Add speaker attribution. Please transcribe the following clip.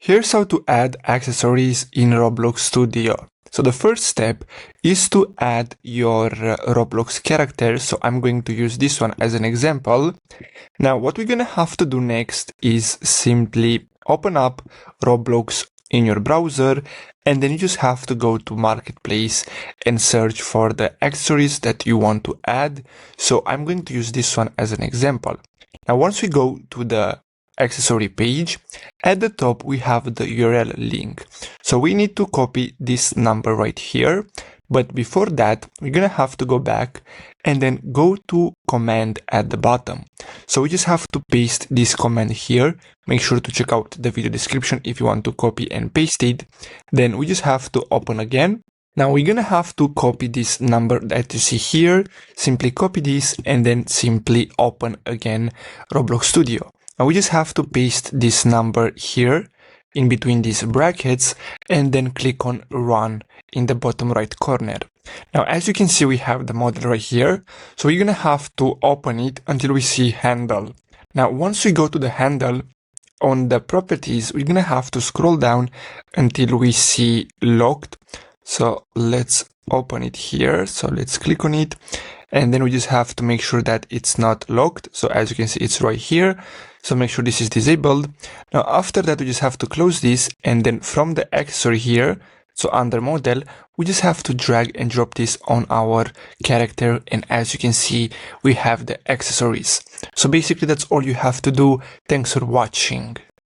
Speaker 1: Here's how to add accessories in Roblox Studio. So the first step is to add your Roblox character. So I'm going to use this one as an example. Now what we're gonna have to do next is simply open up Roblox in your browser, and then you just have to go to Marketplace and search for the accessories that you want to add. So I'm going to use this one as an example. Now once we go to the accessory page, at the top we have the URL link. So we need to copy this number right here. But before that, we're gonna have to go back and then go to command at the bottom. So we just have to paste this command here. Make sure to check out the video description if you want to copy and paste it. Then we just have to open again. Now we're gonna have to copy this number that you see here. Simply copy this and then simply open again Roblox Studio. Now we just have to paste this number here in between these brackets and then click on run in the bottom right corner. Now as you can see, we have the model right here. So we're gonna have to open it until we see handle. Now once we go to the handle, on the properties, we're gonna have to scroll down until we see locked. So let's open it here. So let's click on it. And then we just have to make sure that it's not locked. So as you can see, it's right here. So make sure this is disabled. Now after that, we just have to close this. And then from the accessory here, so under model, we just have to drag and drop this on our character. And as you can see, we have the accessories. So basically that's all you have to do. Thanks for watching.